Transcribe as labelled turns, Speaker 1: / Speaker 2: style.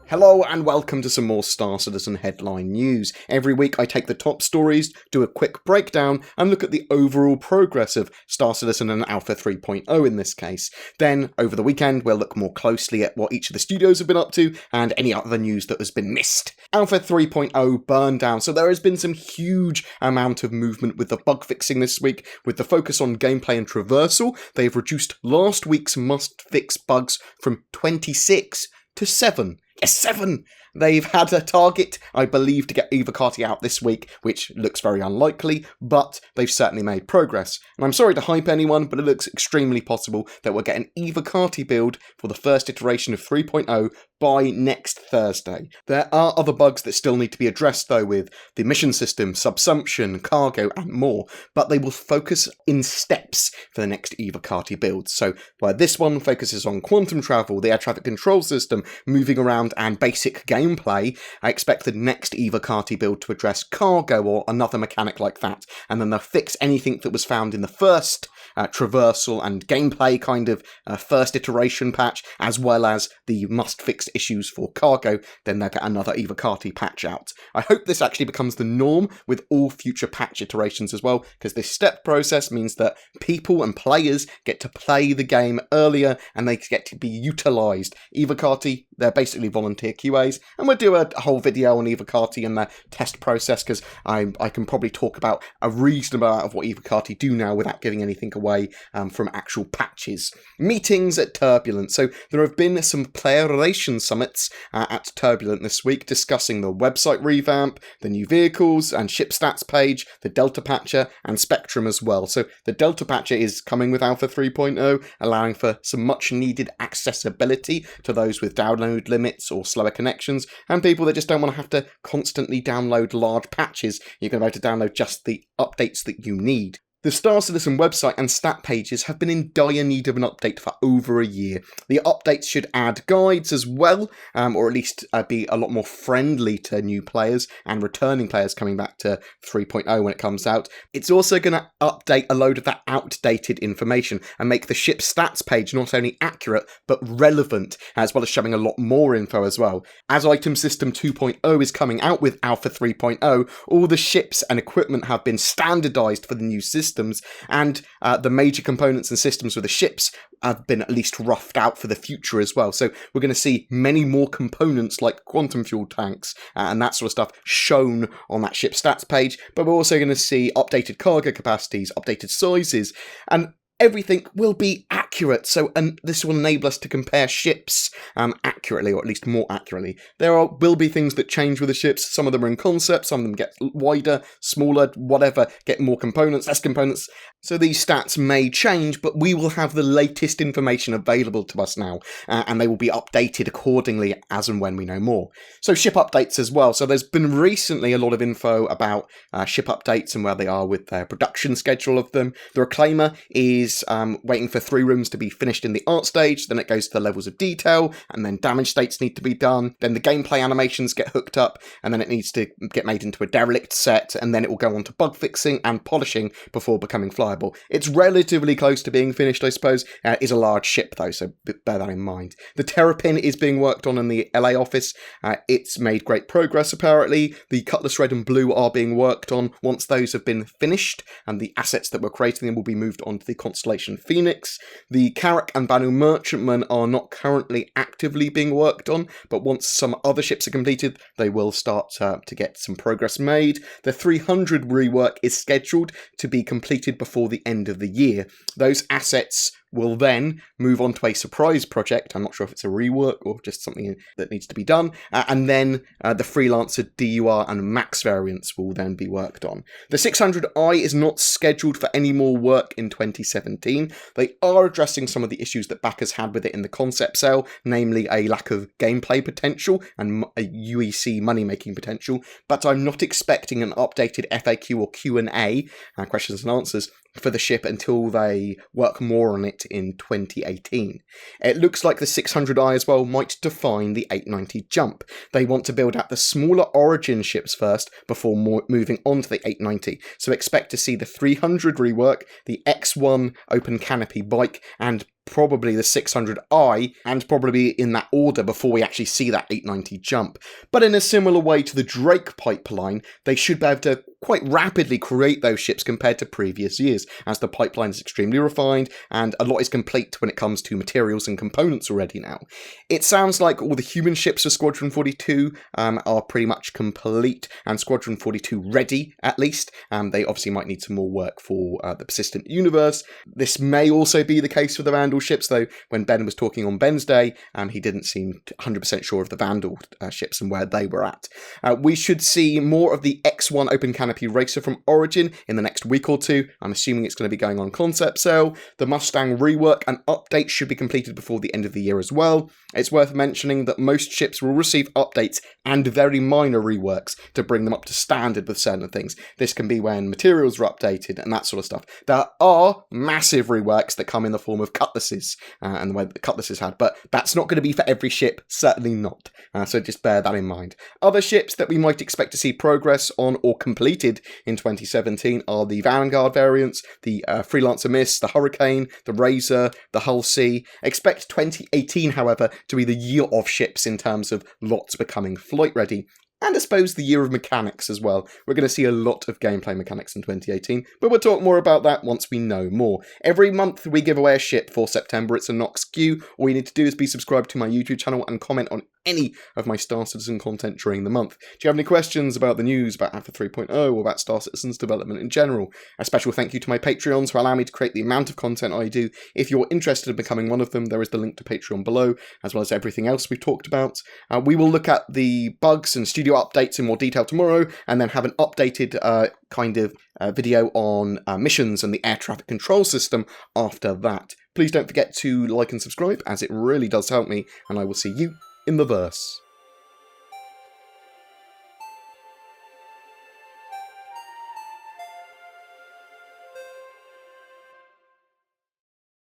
Speaker 1: Hello and welcome to some more Star Citizen headline news. Every week I take the top stories, do a quick breakdown, and look at the overall progress of Star Citizen and Alpha 3.0 in this case. Then, over the weekend, we'll look more closely at what each of the studios have been up to, and any other news that has been missed. Alpha 3.0 burned down, so there has been some huge amount of movement with the bug fixing this week. With the focus on gameplay and traversal, they've reduced last week's must-fix bugs from 26 to 7. Yes, 7! They've had a target, I believe, to get Evocati out this week, which looks very unlikely, but they've certainly made progress. And I'm sorry to hype anyone, but it looks extremely possible that we'll get an Evocati build for the first iteration of 3.0 by next Thursday. There are other bugs that still need to be addressed, though, with the mission system, subsumption, cargo, and more, but they will focus in steps for the next Evocati build. So, while this one focuses on quantum travel, the air traffic control system, moving around, and basic gameplay, I expect the next Evocati build to address cargo or another mechanic like that, and then they'll fix anything that was found in the first traversal and gameplay kind of first iteration patch, as well as the must-fix issues for cargo. Then they'll get another Evocati patch out. I hope this actually becomes the norm with all future patch iterations as well, because this step process means that people and players get to play the game earlier and they get to be utilised. Evocati, they're basically volunteer QAs, and we'll do a whole video on Evocati and the test process, because I can probably talk about a reasonable amount of what Evocati do now without giving anything away from actual patches. Meetings at Turbulent. So there have been some player relations summits at Turbulent this week, discussing the website revamp, the new vehicles and ship stats page, the Delta Patcher, and Spectrum as well. So the Delta Patcher is coming with Alpha 3.0, allowing for some much needed accessibility to those with download limits or slower connections, and people that just don't want to have to constantly download large patches. You're going to be able to download just the updates that you need. The Star Citizen website and stat pages have been in dire need of an update for over a year. The updates should add guides as well, or at least be a lot more friendly to new players and returning players coming back to 3.0 when it comes out. It's also going to update a load of that outdated information and make the ship stats page not only accurate, but relevant, as well as showing a lot more info as well. As Item System 2.0 is coming out with Alpha 3.0, all the ships and equipment have been standardized for the new system, and the major components and systems for the ships have been at least roughed out for the future as well. So we're going to see many more components like quantum fuel tanks and that sort of stuff shown on that ship stats page, but we're also going to see updated cargo capacities, updated sizes, and everything will be accurate, so this will enable us to compare ships accurately, or at least more accurately. There will be things that change with the ships. Some of them are in concept, some of them get wider, smaller, whatever, get more components, less components. So these stats may change, but we will have the latest information available to us now, and they will be updated accordingly as and when we know more. So ship updates as well. So there's been recently a lot of info about ship updates and where they are with their production schedule of them. The Reclaimer is waiting for 3 rooms to be finished in the art stage, then it goes to the levels of detail, and then damage states need to be done, then the gameplay animations get hooked up, and then it needs to get made into a derelict set, and then it will go on to bug fixing and polishing before becoming flyable. It's relatively close to being finished, I suppose. It is a large ship though, so bear that in mind. The Terrapin is being worked on in the LA office. It's made great progress apparently. The Cutlass Red and Blue are being worked on. Once those have been finished, and the assets that were creating them will be moved onto the Constellation Phoenix. The Carrack and Banu Merchantman are not currently actively being worked on, but once some other ships are completed, they will start to get some progress made. The 300 rework is scheduled to be completed before the end of the year. Those assets will then move on to a surprise project. I'm not sure if it's a rework or just something that needs to be done. And then the Freelancer DUR and Max variants will then be worked on. The 600i is not scheduled for any more work in 2017. They are addressing some of the issues that backers had with it in the concept sale, namely a lack of gameplay potential and a UEC money-making potential, but I'm not expecting an updated FAQ or Q&A, questions and answers, for the ship until they work more on it in 2018. It looks like the 600i as well might define the 890 jump. They want to build out the smaller Origin ships first before moving on to the 890, so expect to see the 300 rework, the X1 open canopy bike, and probably the 600i, and probably in that order before we actually see that 890 jump. But in a similar way to the Drake pipeline, they should be able to quite rapidly create those ships compared to previous years, as the pipeline is extremely refined and a lot is complete when it comes to materials and components already now. It sounds like all the human ships for Squadron 42 are pretty much complete, and Squadron 42 ready, at least. They obviously might need some more work for the Persistent Universe. This may also be the case for the Vandal ships, though when Ben was talking on Ben's Day, he didn't seem 100% sure of the Vandal ships and where they were at. We should see more of the X1 Open Canopy Racer from Origin in the next week or two. I'm assuming it's going to be going on concept sale. The Mustang rework and update should be completed before the end of the year as well. It's worth mentioning that most ships will receive updates and very minor reworks to bring them up to standard with certain things. This can be when materials are updated and that sort of stuff. There are massive reworks that come in the form of cutlasses and the way that the cutlasses had, but that's not going to be for every ship, certainly not. So just bear that in mind. Other ships that we might expect to see progress on or completed in 2017 are the Vanguard variants, the Freelancer Miss, the Hurricane, the Razor, the Hull C. Expect 2018, however, to be the year of ships in terms of lots becoming flight ready. And I suppose the year of mechanics as well. We're going to see a lot of gameplay mechanics in 2018, but we'll talk more about that once we know more. Every month we give away a ship for September. It's a Nox Q. All you need to do is be subscribed to my YouTube channel and comment on any of my Star Citizen content during the month. Do you have any questions about the news, about Alpha 3.0, or about Star Citizen's development in general? A special thank you to my Patreons who allow me to create the amount of content I do. If you're interested in becoming one of them, there is the link to Patreon below, as well as everything else we've talked about. We will look at the bugs and studio updates in more detail tomorrow, and then have an updated video on missions and the air traffic control system after that. Please don't forget to like and subscribe, as it really does help me, and I will see you in the verse.